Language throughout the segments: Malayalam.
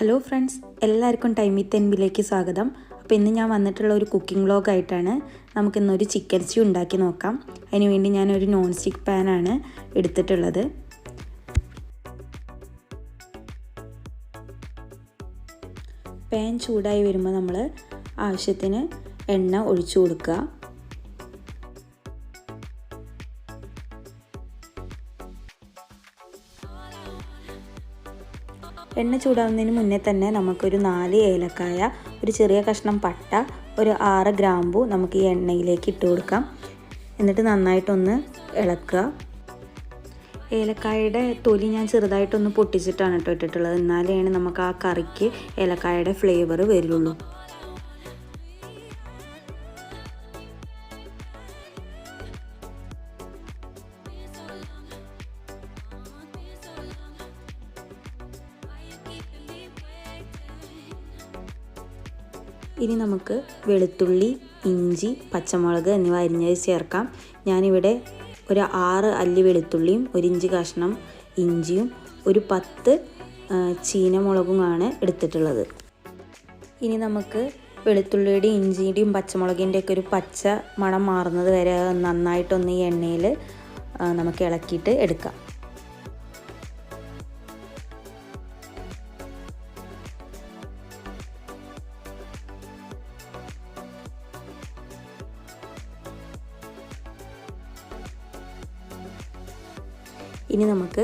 ഹലോ ഫ്രണ്ട്സ്, എല്ലാവർക്കും ടൈമി തെൻപിലേക്ക് സ്വാഗതം. അപ്പോൾ ഇന്ന് ഞാൻ വന്നിട്ടുള്ള ഒരു കുക്കിംഗ് വ്ലോഗായിട്ടാണ്. നമുക്കിന്നൊരു ചിക്കൻ സ്റ്റ്യൂ ഉണ്ടാക്കി നോക്കാം. അതിനുവേണ്ടി ഞാനൊരു നോൺ സ്റ്റിക്ക് പാനാണ് എടുത്തിട്ടുള്ളത്. പാൻ ചൂടായി വരുമ്പോൾ നമ്മൾ ആവശ്യത്തിന് എണ്ണ ഒഴിച്ചു കൊടുക്കുക. എണ്ണ ചൂടാവുന്നതിന് മുന്നേ തന്നെ നമുക്കൊരു 4 ഏലക്കായ, ഒരു ചെറിയ കഷ്ണം പട്ട, ഒരു 6 ഗ്രാമ്പു നമുക്ക് ഈ എണ്ണയിലേക്ക് ഇട്ട് കൊടുക്കാം. എന്നിട്ട് നന്നായിട്ടൊന്ന് ഇളക്കുക. ഏലക്കായയുടെ തൊലി ഞാൻ ചെറുതായിട്ടൊന്ന് പൊട്ടിച്ചിട്ടാണ് ഇട്ടിട്ടുള്ളത്. എന്നാലേ നമുക്ക് ആ കറിക്ക് ഏലക്കായയുടെ ഫ്ലേവർ വരുള്ളൂ. ഇനി നമുക്ക് വെളുത്തുള്ളി, ഇഞ്ചി, പച്ചമുളക് എന്നിവ അരിഞ്ഞത് ചേർക്കാം. ഞാനിവിടെ ഒരു 6 അല്ലി വെളുത്തുള്ളിയും 1 ഇഞ്ച് കഷ്ണം ഇഞ്ചിയും ഒരു 10 ചീനമുളകുമാണ് എടുത്തിട്ടുള്ളത്. ഇനി നമുക്ക് വെളുത്തുള്ളിയുടെയും ഇഞ്ചിയുടെയും പച്ചമുളകിൻ്റെയൊക്കെ ഒരു പച്ച മണം മാറുന്നത് വരെ നന്നായിട്ടൊന്ന് ഈ എണ്ണയിൽ നമുക്ക് ഇളക്കിയിട്ട് എടുക്കാം. ഇനി നമുക്ക്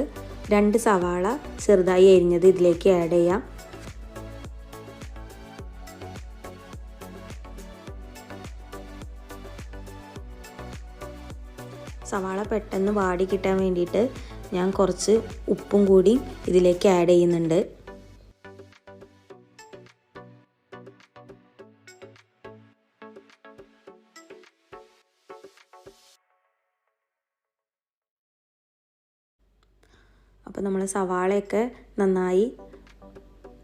2 സവാള ചെറുതായി അരിഞ്ഞത് ഇതിലേക്ക് ആഡ് ചെയ്യാം. സവാള പെട്ടെന്ന് വാടി കിട്ടാൻ വേണ്ടിയിട്ട് ഞാൻ കുറച്ച് ഉപ്പും കൂടി ഇതിലേക്ക് ആഡ് ചെയ്യുന്നുണ്ട്. അപ്പോൾ നമ്മൾ സവാളയൊക്കെ നന്നായി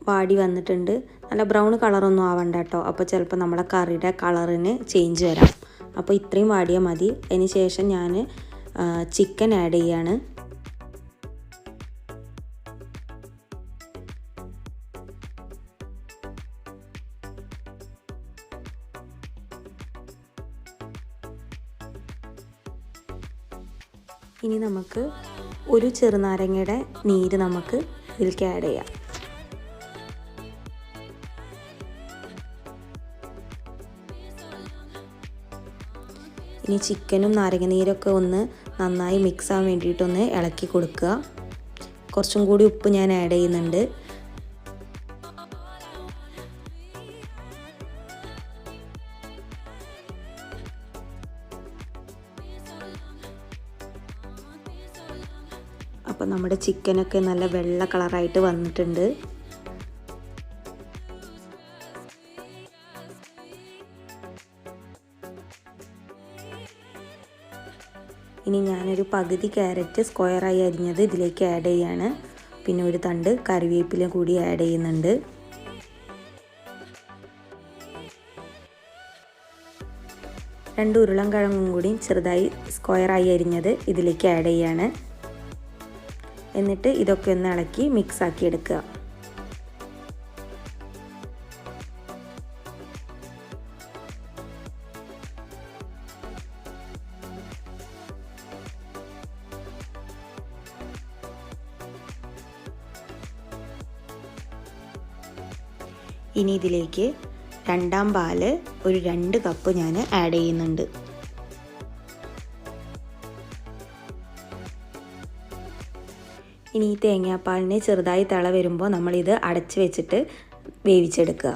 വാടി വന്നിട്ടുണ്ട്. നല്ല ബ്രൗൺ കളറൊന്നും ആവണ്ട കേട്ടോ. അപ്പോൾ ചിലപ്പോൾ നമ്മളെ കറിയുടെ കളറിന് ചേഞ്ച് വരാം. അപ്പോൾ ഇത്രയും വാടിയാൽ മതി. അതിന് ശേഷം ഞാൻ ചിക്കൻ ആഡ് ചെയ്യാണ്. ഇനി നമുക്ക് ഒരു ചെറുനാരങ്ങയുടെ നീര് നമുക്ക് ഇതിലേക്ക് ആഡ് ചെയ്യാം. ഇനി ചിക്കനും നാരങ്ങ നീരൊക്കെ ഒന്ന് നന്നായി മിക്സ് ആവാൻ വേണ്ടിയിട്ടൊന്ന് ഇളക്കി കൊടുക്കുക. കുറച്ചും കൂടി ഉപ്പ് ഞാൻ ആഡ് ചെയ്യുന്നുണ്ട്. അപ്പോൾ നമ്മുടെ ചിക്കനൊക്കെ നല്ല വെള്ള കളറായിട്ട് വന്നിട്ടുണ്ട്. ഇനി ഞാനൊരു പകുതി ക്യാരറ്റ് സ്ക്വയറായി അരിഞ്ഞത് ഇതിലേക്ക് ആഡ് ചെയ്യാണ്. പിന്നെ ഒരു തണ്ട് കറിവേപ്പില കൂടി ആഡ് ചെയ്യുന്നുണ്ട്. രണ്ട് ഉരുളൻകിഴങ്ങും കൂടി ചെറുതായി സ്ക്വയറായി അരിഞ്ഞത് ഇതിലേക്ക് ആഡ് ചെയ്യാണ്. എന്നിട്ട് ഇതൊക്കെ ഒന്ന് ഇളക്കി മിക്സ് ആക്കി എടുക്കുക. ഇനി ഇതിലേക്ക് രണ്ടാം പാല് ഒരു 2 കപ്പ് ഞാൻ ആഡ് ചെയ്യുന്നുണ്ട്. ഇനി ഈ തേങ്ങാപ്പാലിന് ചെറുതായി തിള വരുമ്പോൾ നമ്മളിത് അടച്ച് വെച്ചിട്ട് വേവിച്ചെടുക്കുക.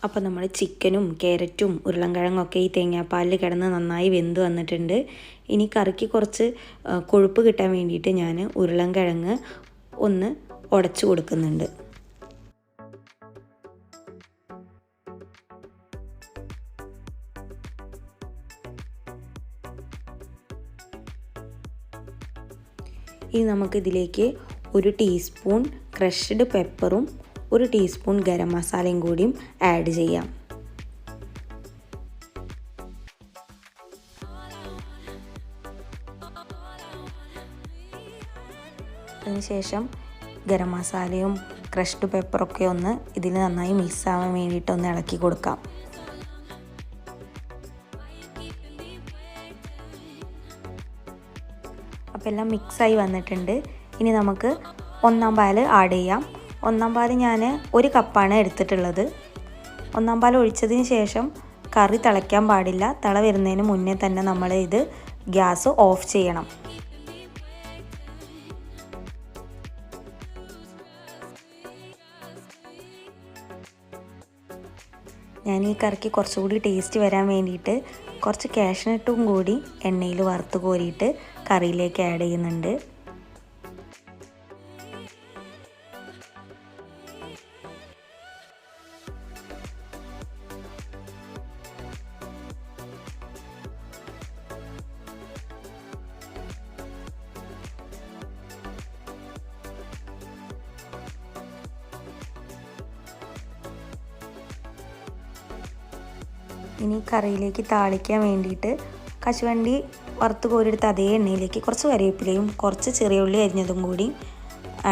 അപ്പോൾ നമ്മൾ ചിക്കനും ക്യാരറ്റും ഉരുളൻകിഴങ്ങൊക്കെ ഈ തേങ്ങാപ്പാലിൽ കിടന്ന് നന്നായി വെന്ത് വന്നിട്ടുണ്ട്. ഇനി കറിക്ക് കുറച്ച് കൊഴുപ്പ് കിട്ടാൻ വേണ്ടിയിട്ട് ഞാൻ ഉരുളൻകിഴങ്ങ് ഒന്ന് ഉടച്ചു കൊടുക്കുന്നുണ്ട്. ഇനി നമുക്കിതിലേക്ക് 1 ടീസ്പൂൺ ക്രഷ്ഡ് പെപ്പറും 1 ടീസ്പൂൺ ഗരം മസാലയും കൂടിയും ആഡ് ചെയ്യാം. അതിനുശേഷം ഗരം മസാലയും ക്രഷ്ഡ് പെപ്പറൊക്കെ ഒന്ന് ഇതിൽ നന്നായി മിക്സ് ആവാൻ വേണ്ടിയിട്ട് ഒന്ന് ഇളക്കി കൊടുക്കാം. അപ്പോൾ എല്ലാം മിക്സായി വന്നിട്ടുണ്ട്. ഇനി നമുക്ക് ഒന്നാം പാൽ ആഡ് ചെയ്യാം. ഒന്നാം പാൽ ഞാൻ 1 കപ്പാണ് എടുത്തിട്ടുള്ളത്. ഒന്നാം പാൽ ഒഴിച്ചതിന് ശേഷം കറി തിളയ്ക്കാൻ പാടില്ല. തിള വരുന്നതിന് മുന്നേ തന്നെ നമ്മൾ ഇത് ഗ്യാസ് ഓഫ് ചെയ്യണം. ഞാൻ ഈ കറിക്ക് കുറച്ചുകൂടി ടേസ്റ്റ് വരാൻ വേണ്ടിയിട്ട് കുറച്ച് കാഷ്നട്ടും കൂടി എണ്ണയിൽ വറുത്ത് കോരിയിട്ട് കറിയിലേക്ക് ആഡ് ചെയ്യുന്നുണ്ട്. ഇനി കറിയിലേക്ക് താളിക്കാൻ വേണ്ടിയിട്ട് കശുവണ്ടി വറുത്ത് കോരിയെടുത്ത അതേ എണ്ണയിലേക്ക് കുറച്ച് കറിവേപ്പിലയും കുറച്ച് ചെറിയ ഉള്ളി അരിഞ്ഞതും കൂടി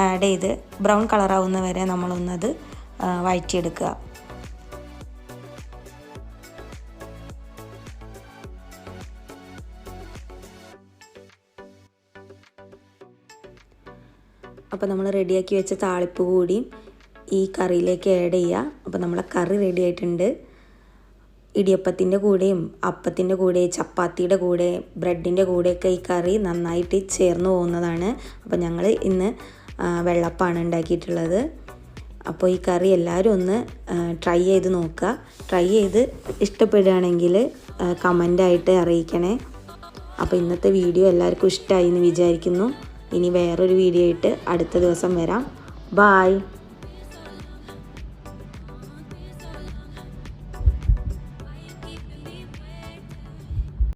ആഡ് ചെയ്ത് ബ്രൗൺ കളറാവുന്ന വരെ നമ്മളൊന്നത് വഴറ്റിയെടുക്കുക. അപ്പോൾ നമ്മൾ റെഡിയാക്കി വെച്ച താളിപ്പ് കൂടി ഈ കറിയിലേക്ക് ആഡ് ചെയ്യുക. അപ്പോൾ നമ്മളെ കറി റെഡി ആയിട്ടുണ്ട്. ഇടിയപ്പത്തിൻ്റെ കൂടെയും അപ്പത്തിൻ്റെ കൂടെ ചപ്പാത്തിയുടെ കൂടെ ബ്രെഡിൻ്റെ കൂടെയൊക്കെ ഈ കറി നന്നായിട്ട് ചേർന്ന് പോകുന്നതാണ്. അപ്പോൾ ഞങ്ങൾ ഇന്ന് വെള്ളപ്പമാണ് ഉണ്ടാക്കിയിട്ടുള്ളത്. അപ്പോൾ ഈ കറി എല്ലാവരും ഒന്ന് ട്രൈ ചെയ്ത് നോക്കുക. ട്രൈ ചെയ്ത് ഇഷ്ടപ്പെടുകയാണെങ്കിൽ കമൻ്റായിട്ട് അറിയിക്കണേ. അപ്പോൾ ഇന്നത്തെ വീഡിയോ എല്ലാവർക്കും ഇഷ്ടമായി എന്ന് വിചാരിക്കുന്നു. ഇനി വേറൊരു വീഡിയോ ആയിട്ട് അടുത്ത ദിവസം വരാം. ബായ്.